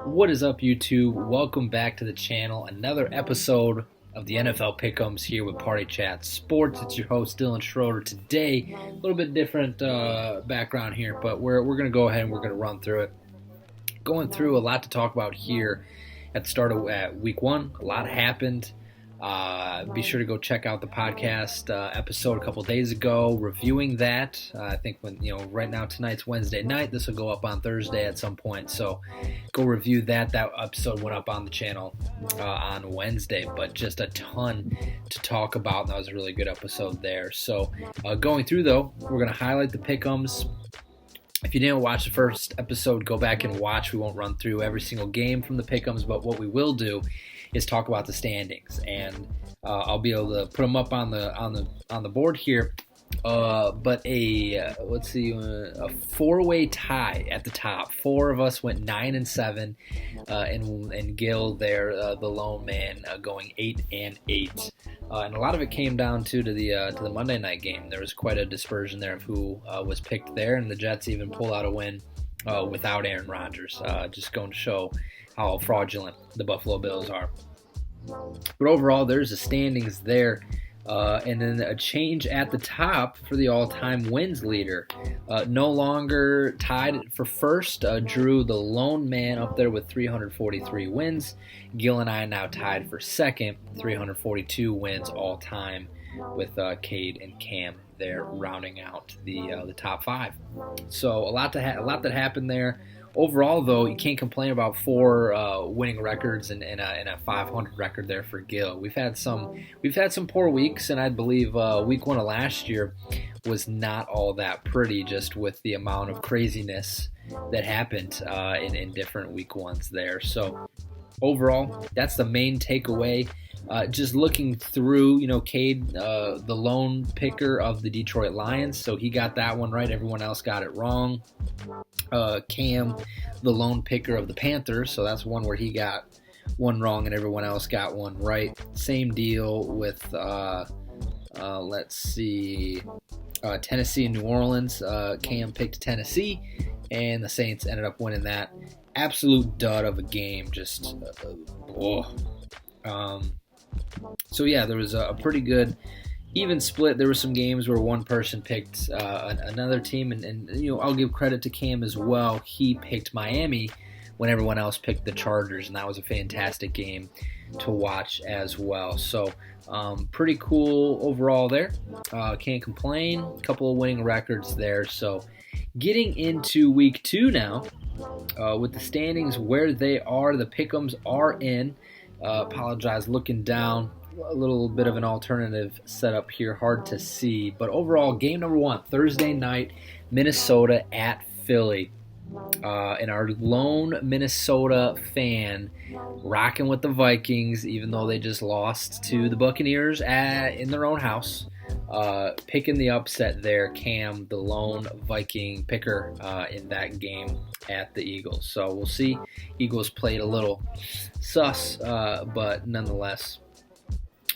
What is up, YouTube? Welcome back to the channel. Another episode of the NFL Pick'ems here with Party Chat Sports. It's your host, Dylan Schroeder. Today, a little bit different background here, but we're going to go ahead and we're going to run through it. Going through a lot to talk about here at the start of week one. A lot happened. Be sure to go check out the podcast episode a couple days ago, reviewing that. I think right now tonight's Wednesday night. This will go up on Thursday at some point. So go review that. That episode went up on the channel on Wednesday, but just a ton to talk about. That was a really good episode there. So going through though, we're going to highlight the pick'ems. If you didn't watch the first episode, go back and watch. We won't run through every single game from the pick'ems, but what we will do is talk about the standings, and I'll be able to put them up on the board here. But a four-way tie at the top. Four of us went 9-7, and Gil there, the lone man, going 8-8. And a lot of it came down to the Monday night game. There was quite a dispersion there of who was picked there, and the Jets even pulled out a win without Aaron Rodgers. Just going to show how fraudulent the Buffalo Bills are. But overall, there's the standings there. And then a change at the top for the all-time wins leader. No longer tied for first. Drew, the lone man, up there with 343 wins. Gil and I now tied for second, 342 wins all-time, with Cade and Cam there rounding out the top five. So a lot that happened there. Overall, though, you can't complain about four winning records and a 500 record there for Gil. We've had some poor weeks, and I believe week one of last year was not all that pretty, just with the amount of craziness that happened in different week ones there. So overall, that's the main takeaway. Just looking through, Cade, the lone picker of the Detroit Lions, so he got that one right. Everyone else got it wrong. Cam, the lone picker of the Panthers, so that's one where he got one wrong and everyone else got one right. Same deal with, Tennessee and New Orleans. Cam picked Tennessee, and the Saints ended up winning that. Absolute dud of a game, just So yeah, there was a pretty good even split. There were some games where one person picked another team, and I'll give credit to Cam as well. He picked Miami when everyone else picked the Chargers, and that was a fantastic game to watch as well. So pretty cool overall there. Can't complain. A couple of winning records there. So getting into week two now, with the standings where they are, the pick'ems are in. Apologize, looking down, a little bit of an alternative setup here, hard to see. But overall, game number one, Thursday night, Minnesota at Philly. And our lone Minnesota fan rocking with the Vikings, even though they just lost to the Buccaneers in their own house. Picking the upset there, Cam, the lone Viking picker in that game at the Eagles. So we'll see. Eagles played a little sus, but nonetheless,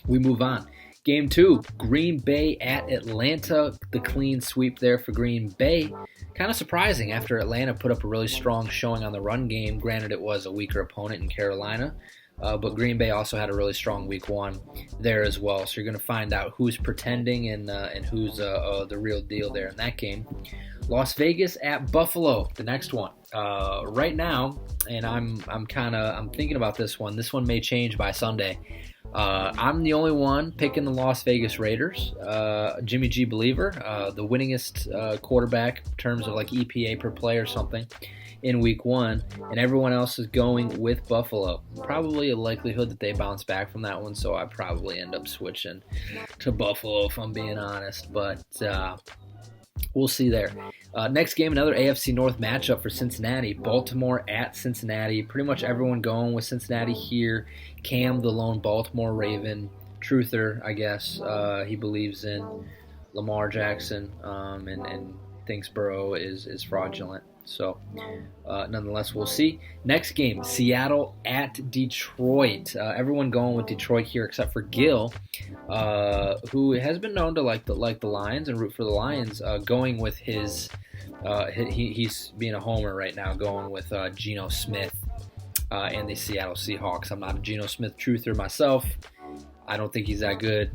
we move on. Game two, Green Bay at Atlanta. The clean sweep there for Green Bay. Kind of surprising after Atlanta put up a really strong showing on the run game. Granted, it was a weaker opponent in Carolina. But Green Bay also had a really strong week one there as well. So you're going to find out who's pretending and who's the real deal there in that game. Las Vegas at Buffalo, the next one. Right now, and I'm thinking about this one. This one may change by Sunday. I'm the only one picking the Las Vegas Raiders. Jimmy G Believer, the winningest quarterback in terms of like EPA per play or something in week one, and everyone else is going with Buffalo. Probably a likelihood that they bounce back from that one, so I probably end up switching to Buffalo if I'm being honest, but we'll see there. Next game, another AFC North matchup for Cincinnati. Baltimore at Cincinnati. Pretty much everyone going with Cincinnati here. Cam, the lone Baltimore Raven, truther, I guess. He believes in Lamar Jackson and thinks Burrow is fraudulent. So, nonetheless, we'll see. Next game, Seattle at Detroit. Everyone going with Detroit here except for Gil, who has been known to like the Lions and root for the Lions. Going with his, he's being a homer right now, going with Geno Smith and the Seattle Seahawks. I'm not a Geno Smith truther myself. I don't think he's that good.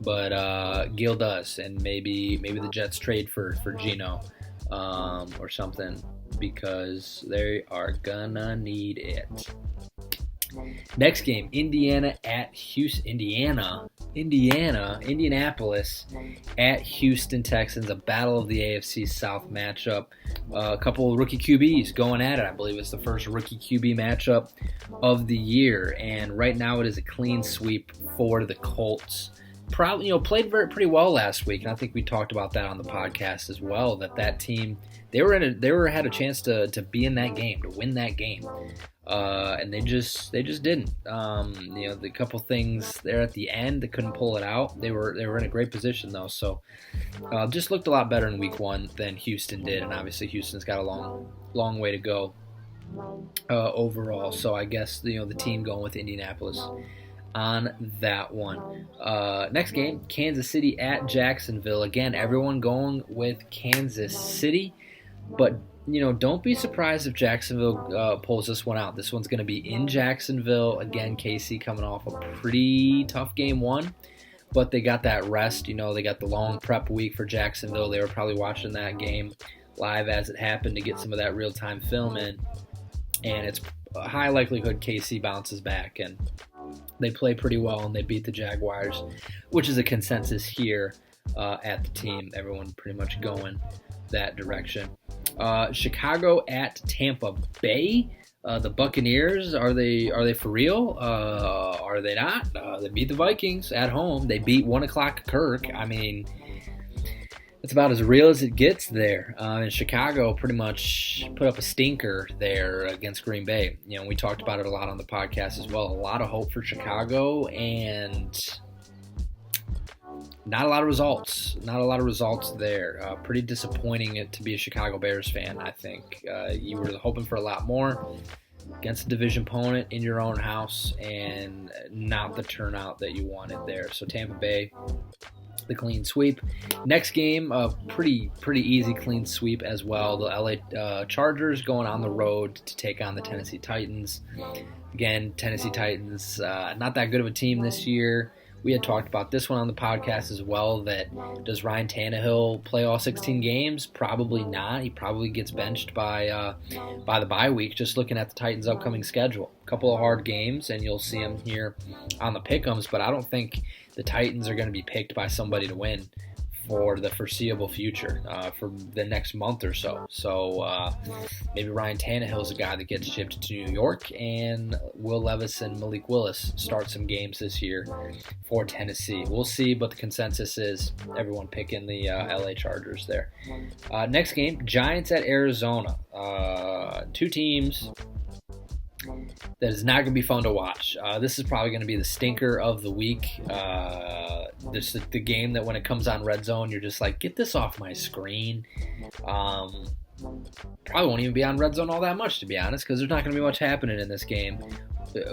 But Gil does, and maybe the Jets trade for Geno or something, because they are gonna need it. Next game, Indiana at Houston. Indianapolis at Houston Texans, a battle of the AFC South matchup. A couple of rookie QBs going at it. I believe it's the first rookie QB matchup of the year, and right now it is a clean sweep for the Colts. Probably, played pretty well last week, and I think we talked about that on the podcast as well. That team, they had a chance to be in that game, to win that game. And they just didn't. The couple things there at the end, they couldn't pull it out. They were in a great position though, so just looked a lot better in week 1 than Houston did, and obviously Houston's got a long way to go overall. So I guess the team going with Indianapolis on that one. Next game, Kansas City at Jacksonville. Again, everyone going with Kansas City, but don't be surprised if Jacksonville pulls this one out. This one's going to be in Jacksonville. Again, KC coming off a pretty tough game 1, but they got that rest. They got the long prep week for Jacksonville. They were probably watching that game live as it happened to get some of that real-time film in, and it's a high likelihood KC bounces back, and they play pretty well, and they beat the Jaguars, which is a consensus here at the team. Everyone pretty much going that direction. Chicago at Tampa Bay. The Buccaneers, are they for real? Are they not? They beat the Vikings at home. They beat 1 o'clock Kirk. I mean, it's about as real as it gets there. And Chicago pretty much put up a stinker there against Green Bay. We talked about it a lot on the podcast as well. A lot of hope for Chicago, and not a lot of results. Not a lot of results there. Pretty disappointing to be a Chicago Bears fan, I think. You were hoping for a lot more against a division opponent in your own house, and not the turnout that you wanted there. So Tampa Bay, the clean sweep. Next game, pretty easy clean sweep as well. The LA Chargers going on the road to take on the Tennessee Titans. Again, Tennessee Titans, not that good of a team this year. We had talked about this one on the podcast as well, that does Ryan Tannehill play all 16 games? Probably not. He probably gets benched by the bye week, just looking at the Titans' upcoming schedule. A couple of hard games, and you'll see them here on the pick'ems, but I don't think the Titans are going to be picked by somebody to win for the foreseeable future, for the next month or so. So maybe Ryan Tannehill is a guy that gets shipped to New York, and Will Levis and Malik Willis start some games this year for Tennessee. We'll see, but the consensus is everyone picking the LA Chargers there. Next game, Giants at Arizona. Two teams that is not going to be fun to watch. This is probably going to be the stinker of the week. This is the game that when it comes on Red Zone, you're just like, get this off my screen. Probably won't even be on Red Zone all that much, to be honest, because there's not going to be much happening in this game.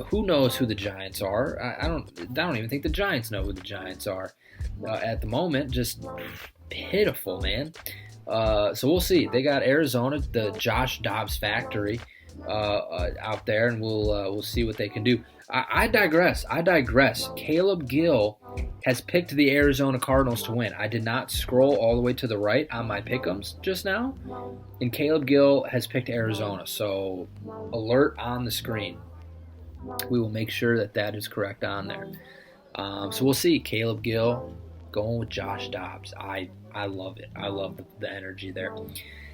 Who knows who the Giants are? I don't even think the Giants know who the Giants are at the moment. Just pitiful, man. So we'll see. They got Arizona, the Josh Dobbs factory, out there, and we'll see what they can do. I digress. Caleb Gill has picked the Arizona Cardinals to win. I did not scroll all the way to the right on my pick'ems just now, and Caleb Gill has picked Arizona. So alert on the screen. We will make sure that is correct on there. So we'll see. Caleb Gill going with Josh Dobbs. I love it. I love the energy there.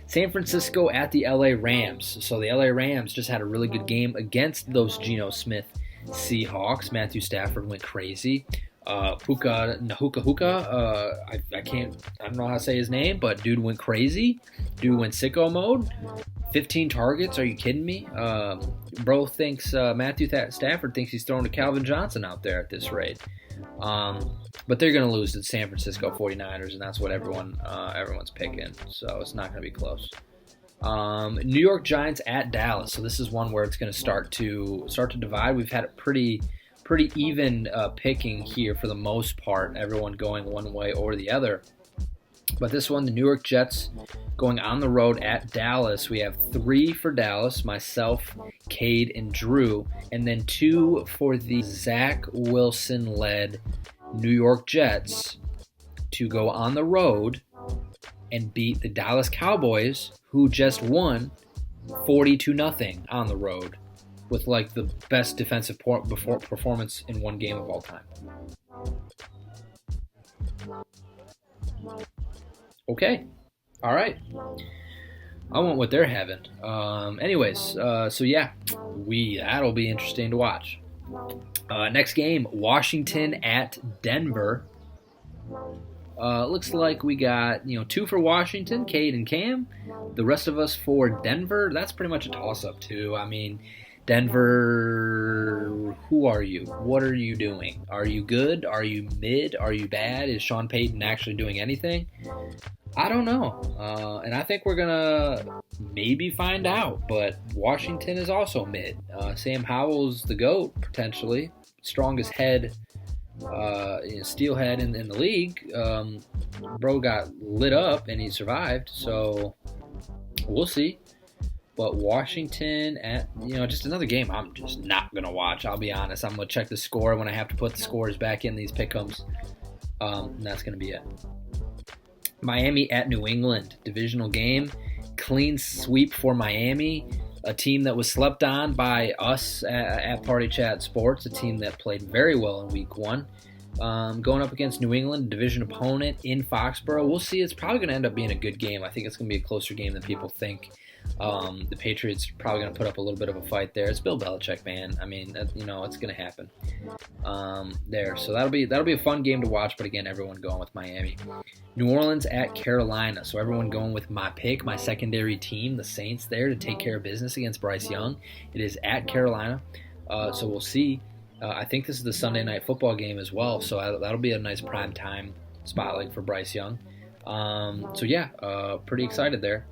San Francisco at the LA Rams. So the LA Rams just had a really good game against those Geno Smith Seahawks. Matthew Stafford went crazy. Puka Nahuka. I don't know how to say his name, but dude went crazy. Dude went sicko mode. 15 targets. Are you kidding me? Bro thinks Matthew Stafford thinks he's throwing to Calvin Johnson out there at this rate. But they're going to lose to the San Francisco 49ers, and that's what everyone's picking. So it's not going to be close. New York Giants at Dallas. So this is one where it's going to start to divide. We've had a pretty even picking here for the most part, everyone going one way or the other. But this one, the New York Jets going on the road at Dallas. We have 3 for Dallas, myself, Cade, and Drew, and then 2 for the Zach Wilson-led New York Jets to go on the road and beat the Dallas Cowboys, who just won 40-0 on the road with like the best defensive performance in one game of all time. Okay. All right. I want what they're having. So yeah, that'll be interesting to watch. Next game, Washington at Denver. Looks like we got 2 for Washington, Cade and Cam. The rest of us for Denver. That's pretty much a toss-up too. I mean, Denver, who are you? What are you doing? Are you good? Are you mid? Are you bad? Is Sean Payton actually doing anything? I don't know. And I think we're going to maybe find out. But Washington is also mid. Sam Howell's the GOAT, potentially. Strongest head, steelhead in the league. Bro got lit up and he survived. So we'll see. But Washington at, just another game I'm just not going to watch. I'll be honest. I'm going to check the score when I have to put the scores back in these pick'ems. And that's going to be it. Miami at New England, divisional game. Clean sweep for Miami, a team that was slept on by us at Party Chat Sports, a team that played very well in week 1. Going up against New England, division opponent in Foxborough. We'll see. It's probably going to end up being a good game. I think it's going to be a closer game than people think. The Patriots are probably going to put up a little bit of a fight there. It's Bill Belichick, man. I mean, it's going to happen there. So that'll be a fun game to watch. But again, everyone going with Miami. New Orleans at Carolina. So everyone going with my pick, my secondary team, the Saints there to take care of business against Bryce Young. It is at Carolina. So we'll see. I think this is the Sunday night football game as well. So that'll be a nice prime time spotlight for Bryce Young. Pretty excited there.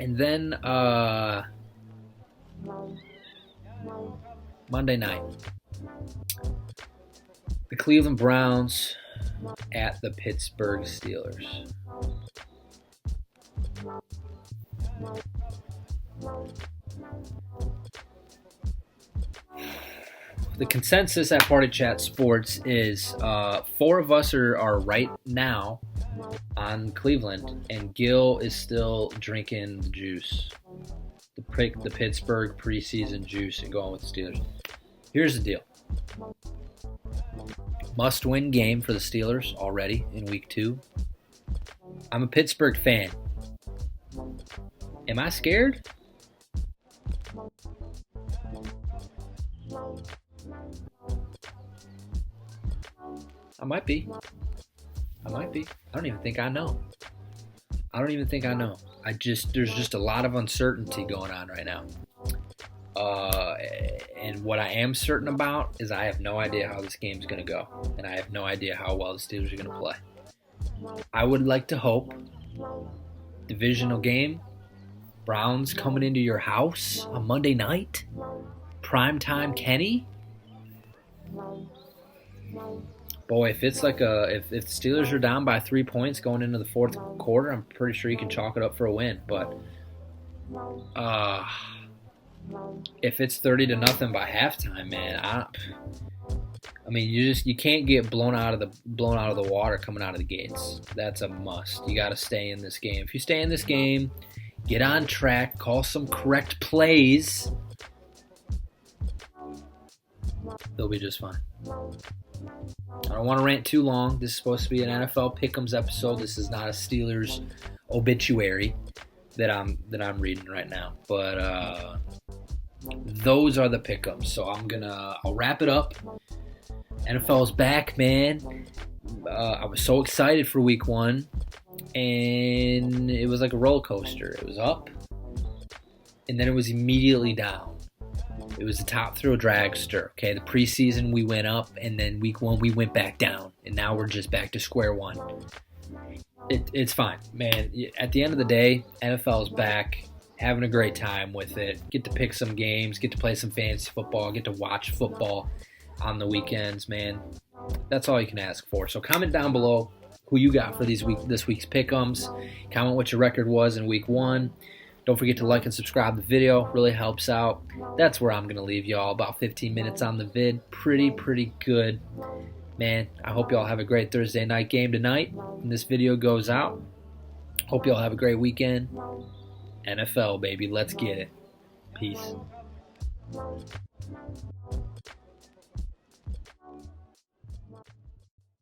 And then Monday night, the Cleveland Browns at the Pittsburgh Steelers. The consensus at Party Chat Sports is 4 of us are right now on Cleveland, and Gil is still drinking the juice, the Pittsburgh preseason juice, and going with the Steelers. Here's the deal. Must-win game for the Steelers already in week 2. I'm a Pittsburgh fan. Am I scared? I might be. I don't even think I know. There's just a lot of uncertainty going on right now. And what I am certain about is I have no idea how this game's going to go. And I have no idea how well the Steelers are going to play. I would like to hope. Divisional game. Browns coming into your house on Monday night. Primetime Kenny. Boy, if it's like if the Steelers are down by 3 points going into the fourth quarter, I'm pretty sure you can chalk it up for a win. But if it's 30-0 by halftime, man, I mean, you can't get blown out of the water coming out of the gates. That's a must. You got to stay in this game. If you stay in this game, get on track, call some correct plays, they'll be just fine. I don't want to rant too long. This is supposed to be an NFL Pick'ems episode. This is not a Steelers obituary that I'm reading right now. But those are the Pick'ems. So I'll wrap it up. NFL's back, man. I was so excited for week 1, and it was like a roller coaster. It was up, and then it was immediately down. It was a top throw dragster. Okay, the preseason we went up, and then week 1 we went back down, and now we're just back to square one. It's fine, man. At the end of the day, NFL's back, having a great time with it. Get to pick some games, get to play some fantasy football, get to watch football on the weekends, man. That's all you can ask for. So comment down below who you got for this week's pick'ems. Comment what your record was in week 1. Don't forget to like and subscribe the video. Really helps out. That's where I'm going to leave y'all. About 15 minutes on the vid. Pretty good. Man, I hope y'all have a great Thursday night game tonight when this video goes out. Hope y'all have a great weekend. NFL, baby. Let's get it. Peace.